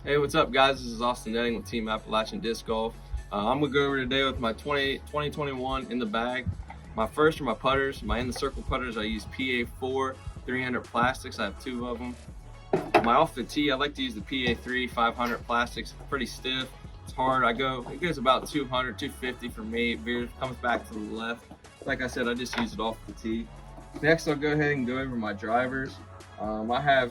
Hey, what's up, guys? This is Austin Netting with Team Appalachian Disc Golf. I'm going to go over today with my 2021 in the bag. My first are my putters. My in the circle putters, I use PA4 300 plastics. I have two of them. My off the tee, I like to use the PA3 500 plastics. It's pretty stiff. It's hard. It goes about 200, 250 for me. It veers, comes back to the left. Like I said, I just use it off the tee. Next, I'll go ahead and go over my drivers. I have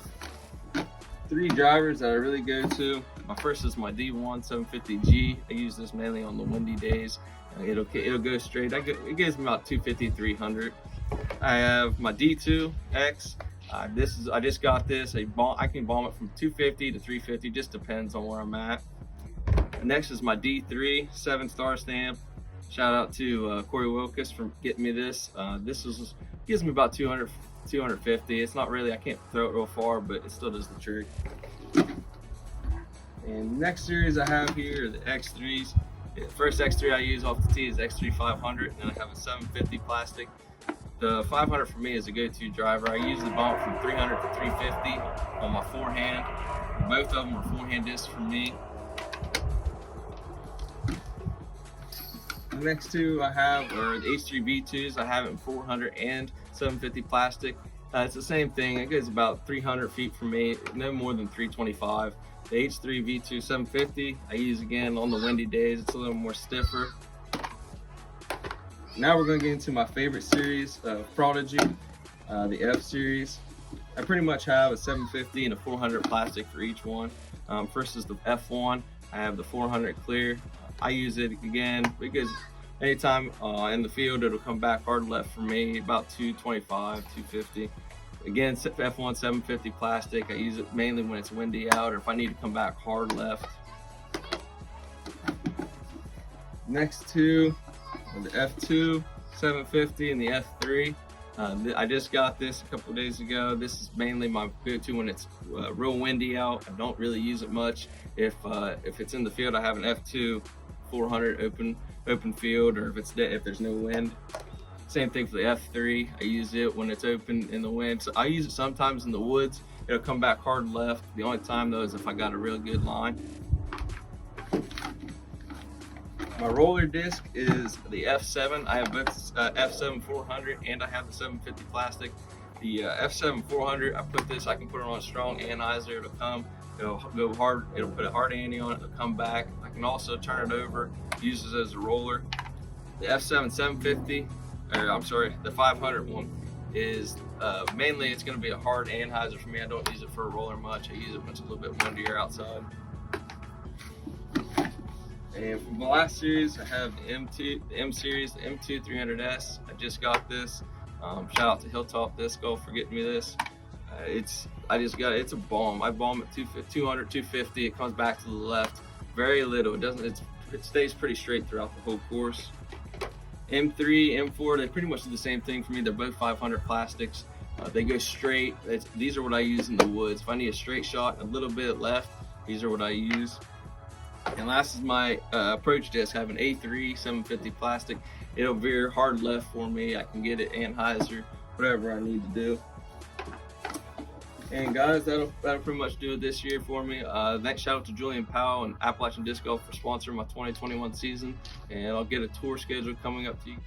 three drivers that I really go to. My first is my D1 750G. I use this mainly on the windy days. It'll go straight. It gives me about 250, 300. I have my D2X. I just got this. I can bomb it from 250 to 350. Just depends on where I'm at. Next is my D3 7-star stamp. Shout out to Corey Wilkes for getting me this. Gives me about 200, 250. It's not really, I can't throw it real far, but it still does the trick. And next series I have here are the X3s. The first X3 I use off the tee is X3 500, and I have a 750 plastic. The 500 for me is a go-to driver. I usually bomb from 300 to 350 on my forehand. Both of them are forehand discs for me. The next two I have are the H3 V2s. I have it in 400 and 750 plastic. It's the same thing. It goes about 300 feet from me, no more than 325. The H3 V2 750 I use again on the windy days. It's a little more stiffer. Now we're going to get into my favorite series of Prodigy, the F series. I pretty much have a 750 and a 400 plastic for each one. First is the F1. I have the 400 clear. I use it again because anytime in the field it'll come back hard left for me, about 225, 250. Again, F1 750 plastic. I use it mainly when it's windy out or if I need to come back hard left. Next two are the F2 750 and the F3. I just got this a couple days ago. This is mainly my go-to when it's real windy out. I don't really use it much. If it's in the field, I have an F2 400 open field, or if there's no wind. Same thing for the F3. I use it when it's open in the wind. So I use it sometimes in the woods. It'll come back hard left. The only time though is if I got a real good line. My roller disc is the F7. I have both F7 400 and I have the 750 plastic. The F7 400, I can put it on a strong anhyzer. It'll go hard. It'll put a hard ante on it. It'll come back. I can also turn it over, use it as a roller. The F7 750, the 500 one is mainly it's going to be a hard anhyzer for me. I don't use it for a roller much. I use it when it's a little bit windier outside. And for my last series, I have the M series, the M2 300S. I just got this. Shout out to Hilltop Disc Golf for getting me this. It's a bomb. I bomb at 200, 250. It comes back to the left. Very little. It stays pretty straight throughout the whole course. M3, M4, they pretty much do the same thing for me. They're both 500 plastics. They go straight. These are what I use in the woods. If I need a straight shot, a little bit left, these are what I use. And last is my approach disc. I have an A3 750 plastic. It'll veer hard left for me. I can get it anhyzer, whatever I need to do. And guys, that'll pretty much do it this year for me. Thanks, shout out to Julian Powell and Appalachian Disc Golf for sponsoring my 2021 season. And I'll get a tour schedule coming up to you.